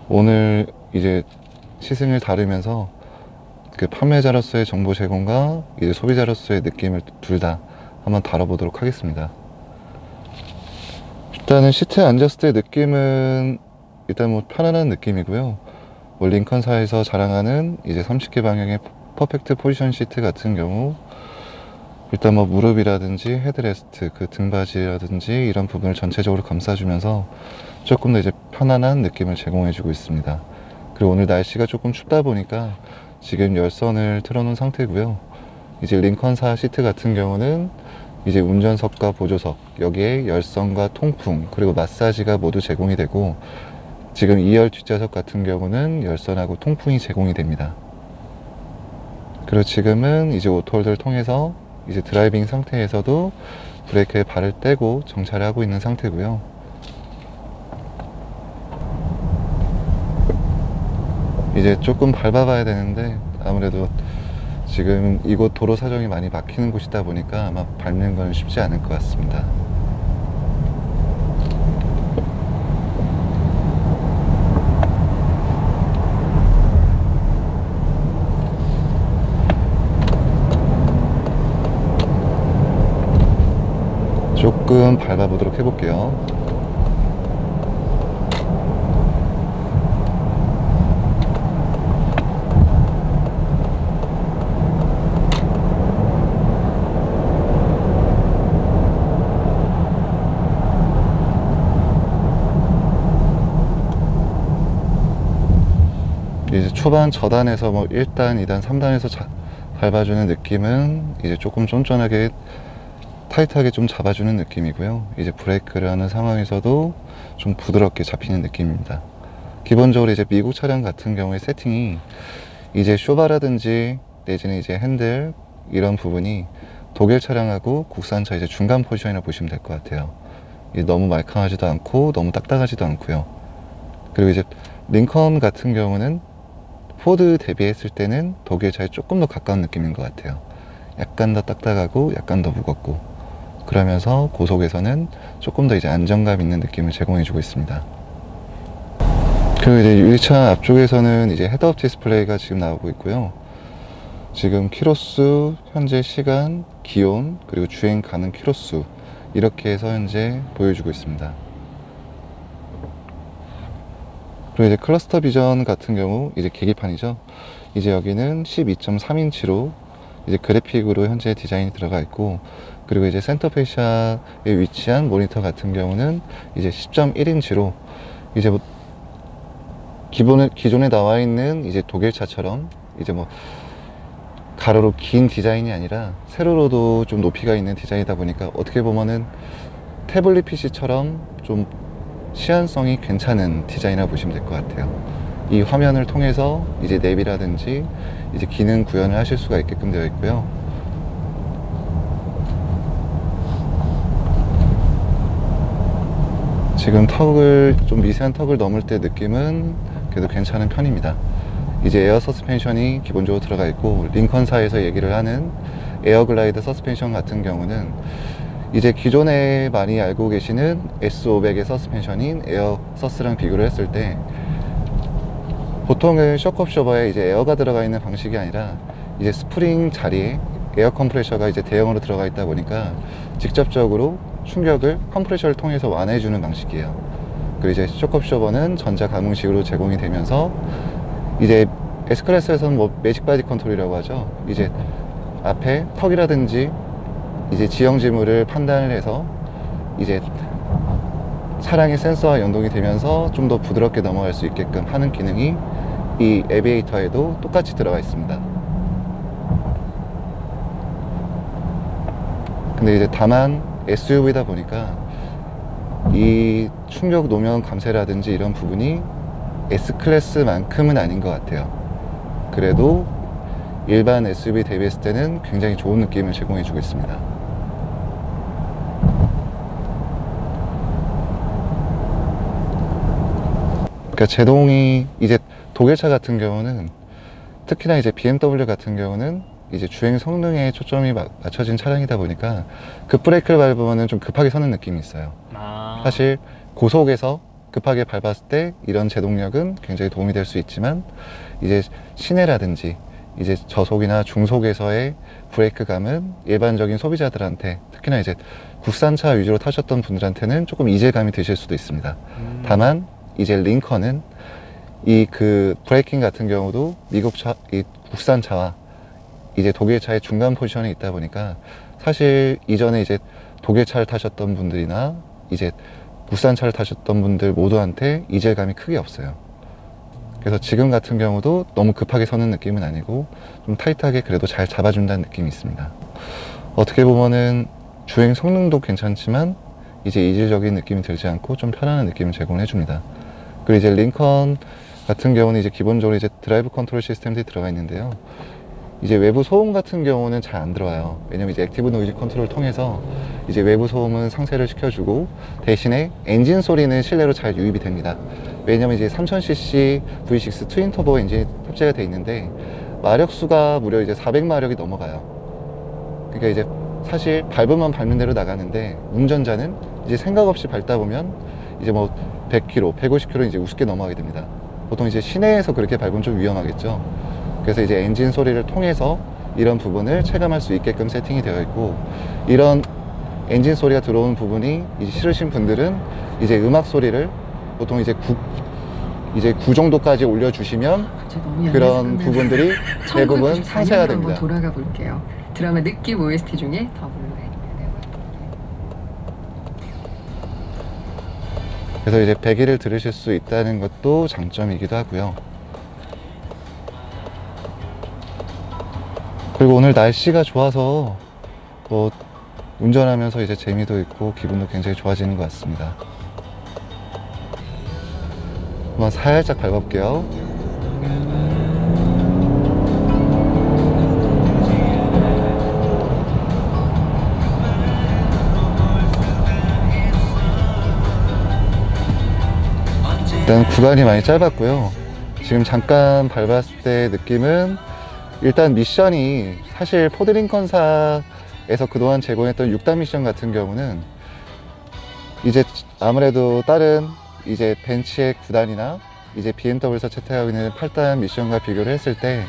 오늘 이제 시승을 다루면서 그 판매자로서의 정보 제공과 이제 소비자로서의 느낌을 둘 다 한번 다뤄보도록 하겠습니다. 일단은 시트에 앉았을 때 느낌은 일단 뭐 편안한 느낌이고요. 뭐 링컨사에서 자랑하는 이제 30개 방향의 퍼펙트 포지션 시트 같은 경우 일단 뭐 무릎이라든지 헤드레스트, 그 등받이라든지 이런 부분을 전체적으로 감싸주면서 조금 더 이제 편안한 느낌을 제공해주고 있습니다. 그리고 오늘 날씨가 조금 춥다 보니까 지금 열선을 틀어놓은 상태고요. 이제 링컨사 시트 같은 경우는 이제 운전석과 보조석, 여기에 열선과 통풍, 그리고 마사지가 모두 제공이 되고, 지금 2열 뒷좌석 같은 경우는 열선하고 통풍이 제공이 됩니다. 그리고 지금은 이제 오토홀더를 통해서 이제 드라이빙 상태에서도 브레이크에 발을 떼고 정차를 하고 있는 상태고요. 이제 조금 밟아봐야 되는데 아무래도 지금 이곳 도로 사정이 많이 막히는 곳이다 보니까 아마 밟는 건 쉽지 않을 것 같습니다. 조금 밟아보도록 해볼게요. 이제 초반 저단에서 뭐 1단, 2단, 3단에서 밟아주는 느낌은 이제 조금 쫀쫀하게 타이트하게 좀 잡아주는 느낌이고요. 이제 브레이크를 하는 상황에서도 좀 부드럽게 잡히는 느낌입니다. 기본적으로 이제 미국 차량 같은 경우에 세팅이 이제 쇼바라든지 내지는 이제 핸들 이런 부분이 독일 차량하고 국산차 이제 중간 포지션이라고 보시면 될 것 같아요. 너무 말캉하지도 않고 너무 딱딱하지도 않고요. 그리고 이제 링컨 같은 경우는 포드 대비했을 때는 독일 차에 조금 더 가까운 느낌인 것 같아요. 약간 더 딱딱하고 약간 더 무겁고, 그러면서 고속에서는 조금 더 이제 안정감 있는 느낌을 제공해주고 있습니다. 그리고 이제 유리차 앞쪽에서는 이제 헤드업 디스플레이가 지금 나오고 있고요. 지금 키로수, 현재 시간, 기온, 그리고 주행 가능 키로수 이렇게 해서 현재 보여주고 있습니다. 그리고 이제 클러스터 비전 같은 경우 이제 계기판이죠. 이제 여기는 12.3인치로 이제 그래픽으로 현재 디자인이 들어가 있고, 그리고 이제 센터 페시아에 위치한 모니터 같은 경우는 이제 10.1인치로 이제 뭐 기존에 나와 있는 이제 독일차처럼 이제 뭐 가로로 긴 디자인이 아니라 세로로도 좀 높이가 있는 디자인이다 보니까 어떻게 보면은 태블릿 PC처럼 좀 시안성이 괜찮은 디자인이라고 보시면 될 것 같아요. 이 화면을 통해서 이제 내비라든지 이제 기능 구현을 하실 수가 있게끔 되어 있고요. 지금 좀 미세한 턱을 넘을 때 느낌은 그래도 괜찮은 편입니다. 이제 에어 서스펜션이 기본적으로 들어가 있고, 링컨사에서 얘기를 하는 에어글라이드 서스펜션 같은 경우는 이제 기존에 많이 알고 계시는 S500의 서스펜션인 에어 서스랑 비교를 했을 때 보통은 쇼크업 쇼버에 이제 에어가 들어가 있는 방식이 아니라 이제 스프링 자리에 에어 컴프레셔가 이제 대형으로 들어가 있다 보니까 직접적으로 충격을 컴프레셔를 통해서 완화해주는 방식이에요. 그리고 이제 쇼크업 쇼버는 전자 가공식으로 제공이 되면서 이제 S클래스에서는 뭐 매직 바디 컨트롤이라고 하죠. 이제 앞에 턱이라든지 이제 지형지물을 판단을 해서 이제 차량의 센서와 연동이 되면서 좀 더 부드럽게 넘어갈 수 있게끔 하는 기능이 이 에비에이터에도 똑같이 들어가 있습니다. 근데 이제 다만 SUV다 보니까 이 충격 노면 감쇄라든지 이런 부분이 S클래스만큼은 아닌 것 같아요. 그래도 일반 SUV 대비했을 때는 굉장히 좋은 느낌을 제공해 주고 있습니다. 그러니까 제동이 이제 독일차 같은 경우는 특히나 이제 BMW 같은 경우는 이제 주행 성능에 초점이 맞춰진 차량이다 보니까 급브레이크를 밟으면 좀 급하게 서는 느낌이 있어요. 사실 고속에서 급하게 밟았을 때 이런 제동력은 굉장히 도움이 될 수 있지만 이제 시내라든지 이제 저속이나 중속에서의 브레이크감은 일반적인 소비자들한테, 특히나 이제 국산차 위주로 타셨던 분들한테는 조금 이질감이 드실 수도 있습니다. 다만 이제 링컨은 이 그 브레이킹 같은 경우도 미국차, 이 국산차와 이제 독일차의 중간 포지션에 있다 보니까 사실 이전에 이제 독일차를 타셨던 분들이나 이제 국산차를 타셨던 분들 모두한테 이질감이 크게 없어요. 그래서 지금 같은 경우도 너무 급하게 서는 느낌은 아니고 좀 타이트하게 그래도 잘 잡아준다는 느낌이 있습니다. 어떻게 보면은 주행 성능도 괜찮지만 이제 이질적인 느낌이 들지 않고 좀 편안한 느낌을 제공해 줍니다. 그리고 이제 링컨 같은 경우는 이제 기본적으로 이제 드라이브 컨트롤 시스템들이 들어가 있는데요. 이제 외부 소음 같은 경우는 잘 안 들어와요. 왜냐면 이제 액티브 노이즈 컨트롤을 통해서 이제 외부 소음은 상쇄를 시켜주고 대신에 엔진 소리는 실내로 잘 유입이 됩니다. 왜냐면 이제 3000cc V6 트윈 터보 엔진이 탑재가 되어 있는데 마력수가 무려 이제 400마력이 넘어가요. 그러니까 이제 사실 밟으면 밟는 대로 나가는데 운전자는 이제 생각 없이 밟다 보면 이제 뭐 100km, 150km 이제 우습게 넘어가게 됩니다. 보통 이제 시내에서 그렇게 밟으면 좀 위험하겠죠. 그래서 이제 엔진 소리를 통해서 이런 부분을 체감할 수 있게끔 세팅이 되어 있고, 이런 엔진 소리가 들어오는 부분이 이제 싫으신 분들은 이제 음악 소리를 보통 이제 9 정도까지 올려주시면 그런 부분들이 대부분 상쇄가 됩니다. 한번 돌아가 볼게요. 드라마 느낌 OST 중에 더블. 그래서 이제 배기를 들으실 수 있다는 것도 장점이기도 하고요. 그리고 오늘 날씨가 좋아서 뭐 운전하면서 이제 재미도 있고 기분도 굉장히 좋아지는 것 같습니다. 한번 살짝 밟아볼게요. 일단 구간이 많이 짧았고요. 지금 잠깐 밟았을 때 느낌은 일단 미션이 사실 포드링컨사에서 그동안 제공했던 6단 미션 같은 경우는 이제 아무래도 다른 이제 벤츠의 9단이나 이제 BMW에서 채택하고 있는 8단 미션과 비교를 했을 때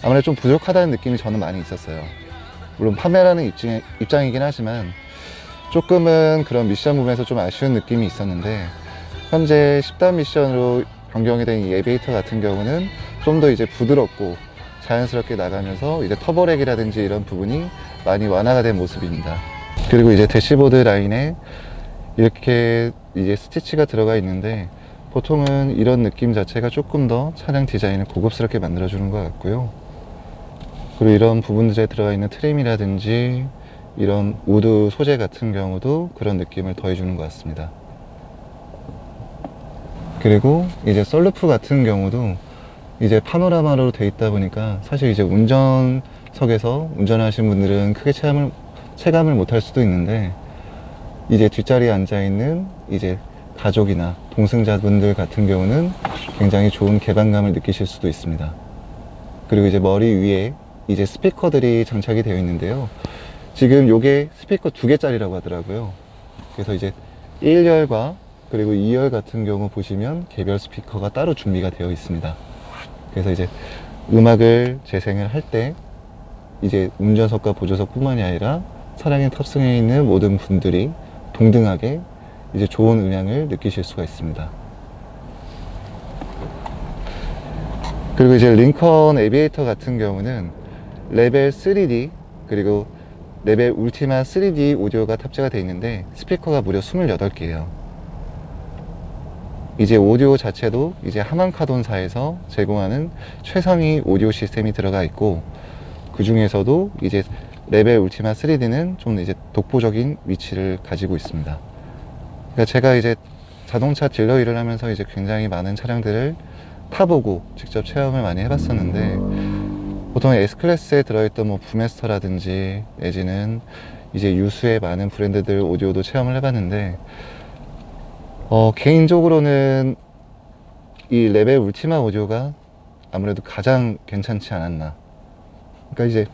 아무래도 좀 부족하다는 느낌이 저는 많이 있었어요. 물론 판매라는 입장이긴 하지만 조금은 그런 미션 부분에서 좀 아쉬운 느낌이 있었는데, 현재 10단 미션으로 변경이 된 이 에비에이터 같은 경우는 좀 더 이제 부드럽고 자연스럽게 나가면서 이제 터보렉이라든지 이런 부분이 많이 완화가 된 모습입니다. 그리고 이제 대시보드 라인에 이렇게 이제 스티치가 들어가 있는데 보통은 이런 느낌 자체가 조금 더 차량 디자인을 고급스럽게 만들어주는 것 같고요. 그리고 이런 부분들에 들어가 있는 트림이라든지 이런 우드 소재 같은 경우도 그런 느낌을 더해주는 것 같습니다. 그리고 이제 썬루프 같은 경우도 이제 파노라마로 돼 있다 보니까 사실 이제 운전석에서 운전하시는 분들은 크게 체감을 못할 수도 있는데, 이제 뒷자리에 앉아 있는 이제 가족이나 동승자분들 같은 경우는 굉장히 좋은 개방감을 느끼실 수도 있습니다. 그리고 이제 머리 위에 이제 스피커들이 장착이 되어 있는데요. 지금 요게 스피커 2개짜리라고 하더라고요. 그래서 이제 1열과 그리고 2열 같은 경우 보시면 개별 스피커가 따로 준비가 되어 있습니다. 그래서 이제 음악을 재생을 할 때 이제 운전석과 보조석 뿐만이 아니라 차량에 탑승해 있는 모든 분들이 동등하게 이제 좋은 음향을 느끼실 수가 있습니다. 그리고 이제 링컨 에비에이터 같은 경우는 레벨 3D 그리고 레벨 울티마 3D 오디오가 탑재가 되어 있는데 스피커가 무려 28개예요. 이제 오디오 자체도 이제 하만카돈사에서 제공하는 최상위 오디오 시스템이 들어가 있고, 그 중에서도 이제 레벨 울티마 3D는 좀 이제 독보적인 위치를 가지고 있습니다. 그러니까 제가 이제 자동차 딜러 일을 하면서 이제 굉장히 많은 차량들을 타보고 직접 체험을 많이 해봤었는데, 보통 S클래스에 들어있던 뭐 부메스터라든지 내지는 이제 유수의 많은 브랜드들 오디오도 체험을 해봤는데, 개인적으로는 이 레벨 울티마 오디오가 아무래도 가장 괜찮지 않았나. 그러니까 이제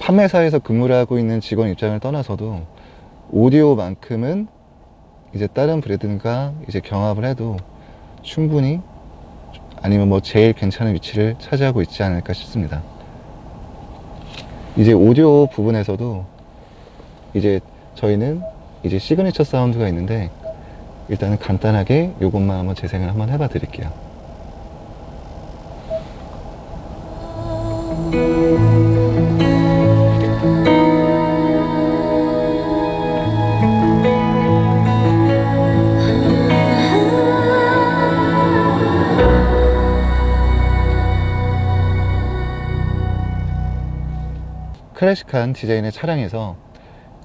판매사에서 근무를 하고 있는 직원 입장을 떠나서도 오디오만큼은 이제 다른 브랜드가 이제 경합을 해도 충분히 아니면 뭐 제일 괜찮은 위치를 차지하고 있지 않을까 싶습니다. 이제 오디오 부분에서도 이제 저희는 이제 시그니처 사운드가 있는데 일단은 간단하게 요것만 한번 재생을 한번 해봐 드릴게요. 클래식한 디자인의 차량에서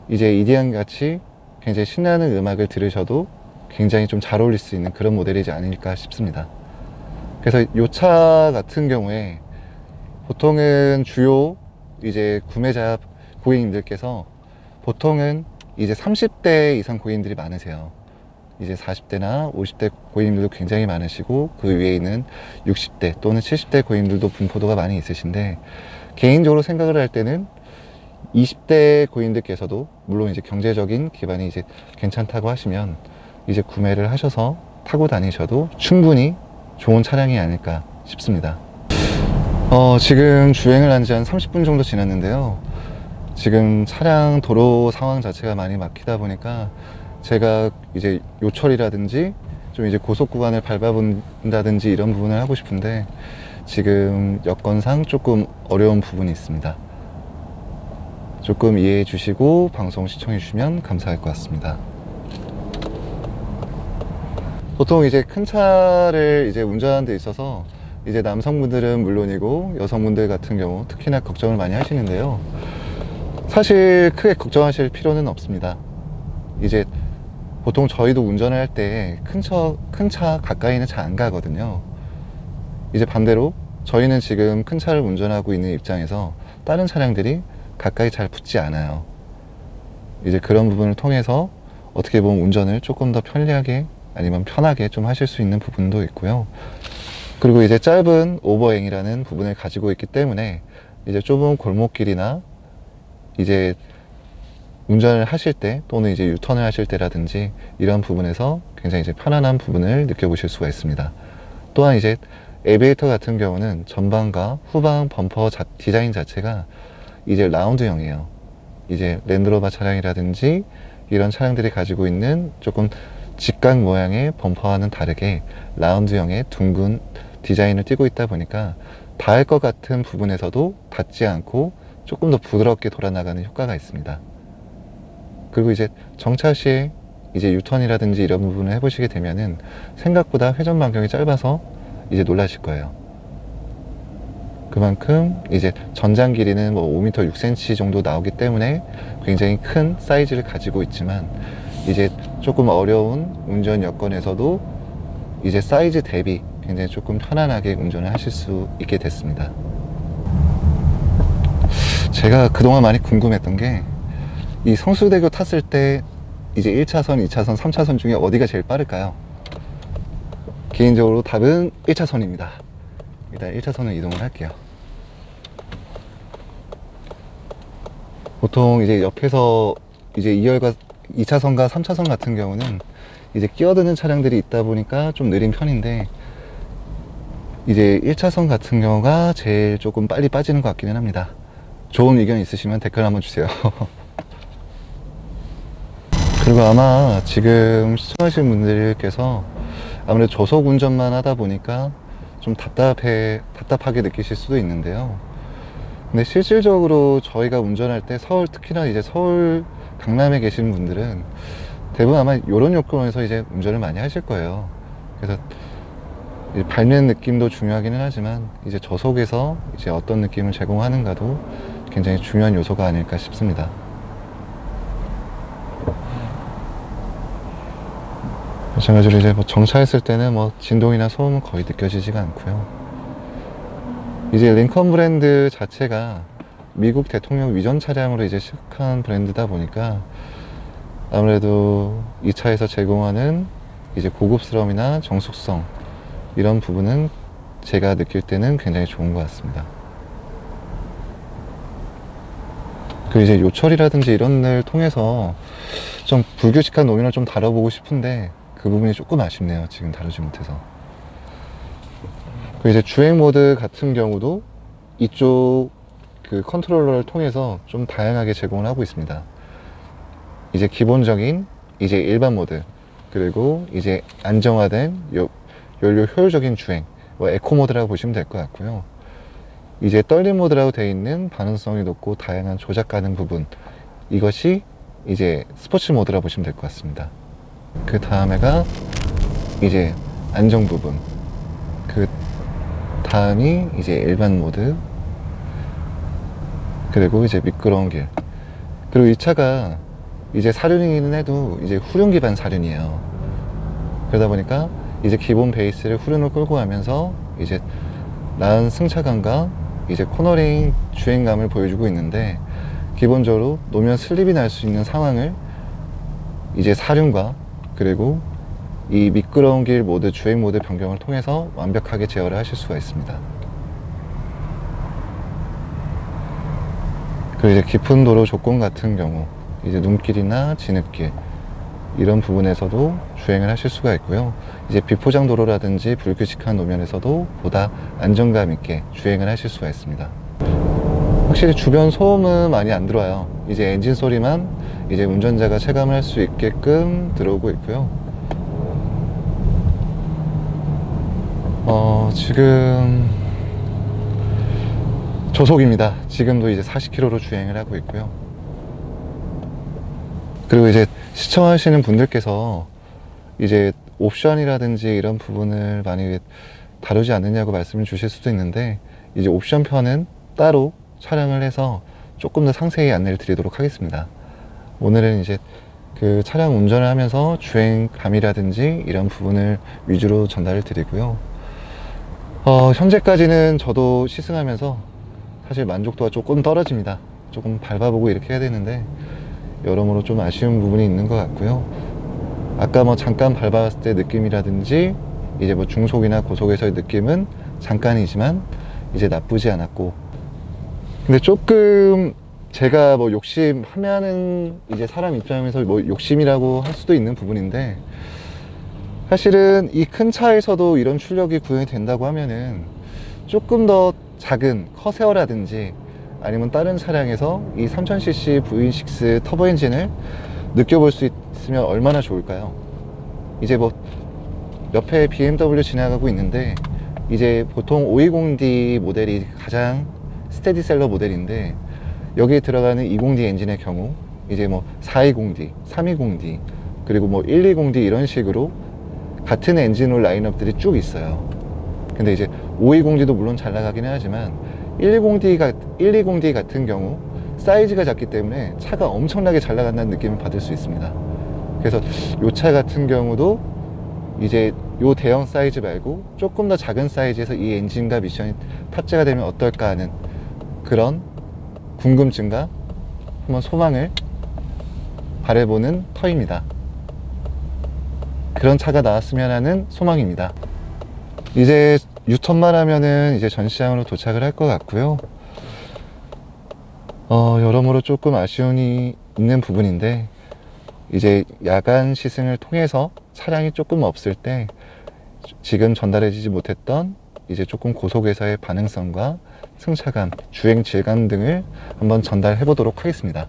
이제 EDM 같이 굉장히 신나는 음악을 들으셔도 굉장히 좀 잘 어울릴 수 있는 그런 모델이지 않을까 싶습니다. 그래서 이 차 같은 경우에 보통은 주요 이제 구매자 고객님들께서 보통은 이제 30대 이상 고객님들이 많으세요. 이제 40대나 50대 고객님들도 굉장히 많으시고 그 위에 있는 60대 또는 70대 고객님들도 분포도가 많이 있으신데, 개인적으로 생각을 할 때는 20대 고객님들께서도 물론 이제 경제적인 기반이 이제 괜찮다고 하시면 이제 구매를 하셔서 타고 다니셔도 충분히 좋은 차량이 아닐까 싶습니다. 지금 주행을 한 지 한 30분 정도 지났는데요. 지금 차량 도로 상황 자체가 많이 막히다 보니까 제가 이제 요철이라든지 좀 이제 고속 구간을 밟아본다든지 이런 부분을 하고 싶은데 지금 여건상 조금 어려운 부분이 있습니다. 조금 이해해 주시고 방송 시청해 주시면 감사할 것 같습니다. 보통 이제 큰 차를 이제 운전하는 데 있어서 이제 남성분들은 물론이고 여성분들 같은 경우 특히나 걱정을 많이 하시는데요. 사실 크게 걱정하실 필요는 없습니다. 이제 보통 저희도 운전을 할 때 큰 차 가까이는 잘 안 가거든요. 이제 반대로 저희는 지금 큰 차를 운전하고 있는 입장에서 다른 차량들이 가까이 잘 붙지 않아요. 이제 그런 부분을 통해서 어떻게 보면 운전을 조금 더 편리하게 아니면 편하게 좀 하실 수 있는 부분도 있고요. 그리고 이제 짧은 오버행이라는 부분을 가지고 있기 때문에 이제 좁은 골목길이나 이제 운전을 하실 때 또는 이제 유턴을 하실 때라든지 이런 부분에서 굉장히 이제 편안한 부분을 느껴보실 수가 있습니다. 또한 이제 에비에이터 같은 경우는 전방과 후방 범퍼 디자인 자체가 이제 라운드형이에요. 이제 랜드로버 차량이라든지 이런 차량들이 가지고 있는 조금 직각 모양의 범퍼와는 다르게 라운드형의 둥근 디자인을 띠고 있다 보니까 닿을 것 같은 부분에서도 닿지 않고 조금 더 부드럽게 돌아나가는 효과가 있습니다. 그리고 이제 정차 시에 이제 유턴이라든지 이런 부분을 해보시게 되면은 생각보다 회전 반경이 짧아서 이제 놀라실 거예요. 그만큼 이제 전장 길이는 뭐 5m 6cm 정도 나오기 때문에 굉장히 큰 사이즈를 가지고 있지만 이제 조금 어려운 운전 여건에서도 이제 사이즈 대비 굉장히 조금 편안하게 운전을 하실 수 있게 됐습니다. 제가 그동안 많이 궁금했던 게 이 성수대교 탔을 때 이제 1차선, 2차선, 3차선 중에 어디가 제일 빠를까요? 개인적으로 답은 1차선입니다. 일단 1차선을 이동을 할게요. 보통 이제 옆에서 이제 2차선과 3차선 같은 경우는 이제 끼어드는 차량들이 있다 보니까 좀 느린 편인데 이제 1차선 같은 경우가 제일 조금 빨리 빠지는 것 같기는 합니다. 좋은 의견 있으시면 댓글 한번 주세요. 그리고 아마 지금 시청하시는 분들께서 아무래도 저속 운전만 하다 보니까 좀 답답하게 느끼실 수도 있는데요. 근데 실질적으로 저희가 운전할 때 특히나 이제 서울, 강남에 계신 분들은 대부분 아마 이런 여건에서 이제 운전을 많이 하실 거예요. 그래서 밟는 느낌도 중요하기는 하지만 이제 저속에서 이제 어떤 느낌을 제공하는가도 굉장히 중요한 요소가 아닐까 싶습니다. 마찬가지로 이제 뭐 정차했을 때는 뭐 진동이나 소음은 거의 느껴지지가 않고요. 이제 링컨 브랜드 자체가 미국 대통령 위전 차량으로 이제 시작한 브랜드다 보니까 아무래도 이 차에서 제공하는 이제 고급스러움이나 정숙성 이런 부분은 제가 느낄 때는 굉장히 좋은 것 같습니다. 그 이제 요철이라든지 이런 걸 통해서 좀 불규칙한 노면을 좀 다뤄보고 싶은데 그 부분이 조금 아쉽네요. 지금 다루지 못해서. 그리고 이제 주행 모드 같은 경우도 이쪽 그 컨트롤러를 통해서 좀 다양하게 제공을 하고 있습니다. 이제 기본적인 이제 일반 모드, 그리고 이제 안정화된 연료 효율적인 주행, 에코 모드라고 보시면 될 것 같고요. 이제 떨림 모드라고 되어 있는 반응성이 높고 다양한 조작 가능 부분, 이것이 이제 스포츠 모드라고 보시면 될 것 같습니다. 그 다음에가 이제 안정 부분, 그 다음이 이제 일반 모드, 그리고 이제 미끄러운 길. 그리고 이 차가 이제 사륜이기는 해도 이제 후륜 기반 사륜이에요. 그러다 보니까 이제 기본 베이스를 후륜으로 끌고 가면서 이제 나은 승차감과 이제 코너링 주행감을 보여주고 있는데, 기본적으로 노면 슬립이 날 수 있는 상황을 이제 사륜과 그리고 이 미끄러운 길 모드, 주행 모드 변경을 통해서 완벽하게 제어를 하실 수가 있습니다. 그리고 이제 깊은 도로 조건 같은 경우, 이제 눈길이나 진흙길 이런 부분에서도 주행을 하실 수가 있고요. 이제 비포장 도로라든지 불규칙한 노면에서도 보다 안정감 있게 주행을 하실 수가 있습니다. 확실히 주변 소음은 많이 안 들어와요. 이제 엔진 소리만 이제 운전자가 체감을 할 수 있게끔 들어오고 있고요. 지금 저속입니다. 지금도 이제 40km로 주행을 하고 있고요. 그리고 이제 시청하시는 분들께서 이제 옵션이라든지 이런 부분을 많이 다루지 않느냐고 말씀을 주실 수도 있는데, 이제 옵션 편은 따로 촬영을 해서 조금 더 상세히 안내를 드리도록 하겠습니다. 오늘은 이제 그 차량 운전을 하면서 주행감이라든지 이런 부분을 위주로 전달을 드리고요. 현재까지는 저도 시승하면서 사실 만족도가 조금 떨어집니다. 조금 밟아보고 이렇게 해야 되는데 여러모로 좀 아쉬운 부분이 있는 것 같고요. 아까 뭐 잠깐 밟았을 때 느낌이라든지 이제 뭐 중속이나 고속에서의 느낌은 잠깐이지만 이제 나쁘지 않았고, 근데 조금 제가 뭐 욕심하면은 이제 사람 입장에서 뭐 욕심이라고 할 수도 있는 부분인데, 사실은 이 큰 차에서도 이런 출력이 구현이 된다고 하면은 조금 더 작은 커세어라든지 아니면 다른 차량에서 이 3000cc V6 터보 엔진을 느껴볼 수 있으면 얼마나 좋을까요? 이제 뭐 옆에 BMW 지나가고 있는데, 이제 보통 520D 모델이 가장 스테디셀러 모델인데, 여기에 들어가는 20D 엔진의 경우 이제 뭐 420D, 320D, 그리고 뭐 120D 이런 식으로 같은 엔진홀 라인업들이 쭉 있어요. 근데 이제 520D도 물론 잘 나가기는 하지만 120D 같은 경우 사이즈가 작기 때문에 차가 엄청나게 잘 나간다는 느낌을 받을 수 있습니다. 그래서 이 차 같은 경우도 이제 이 대형 사이즈 말고 조금 더 작은 사이즈에서 이 엔진과 미션이 탑재가 되면 어떨까 하는 그런 궁금증과 한번 소망을 바라보는 터입니다. 그런 차가 나왔으면 하는 소망입니다. 이제 유턴만 하면은 이제 전시장으로 도착을 할 것 같고요. 여러모로 조금 아쉬움이 있는 부분인데, 이제 야간 시승을 통해서 차량이 조금 없을 때 지금 전달해지지 못했던 이제 조금 고속에서의 반응성과 승차감, 주행 질감 등을 한번 전달해 보도록 하겠습니다.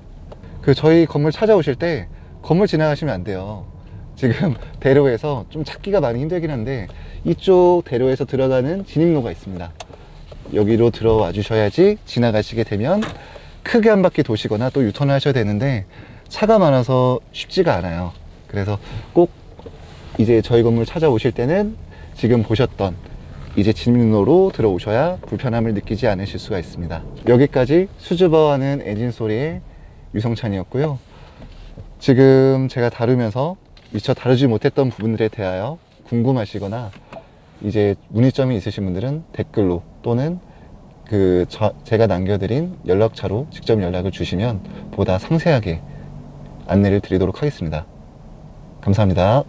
그 저희 건물 찾아오실 때 건물 지나가시면 안 돼요. 지금 대로에서 좀 찾기가 많이 힘들긴 한데 이쪽 대로에서 들어가는 진입로가 있습니다. 여기로 들어와 주셔야지 지나가시게 되면 크게 한 바퀴 도시거나 또 유턴을 하셔야 되는데 차가 많아서 쉽지가 않아요. 그래서 꼭 이제 저희 건물 찾아오실 때는 지금 보셨던 이제 진입로로 들어오셔야 불편함을 느끼지 않으실 수가 있습니다. 여기까지 수줍어하는 엔진 소리의 유성찬이었고요. 지금 제가 다루면서 미처 다루지 못했던 부분들에 대하여 궁금하시거나 이제 문의점이 있으신 분들은 댓글로 또는 제가 남겨드린 연락처로 직접 연락을 주시면 보다 상세하게 안내를 드리도록 하겠습니다. 감사합니다.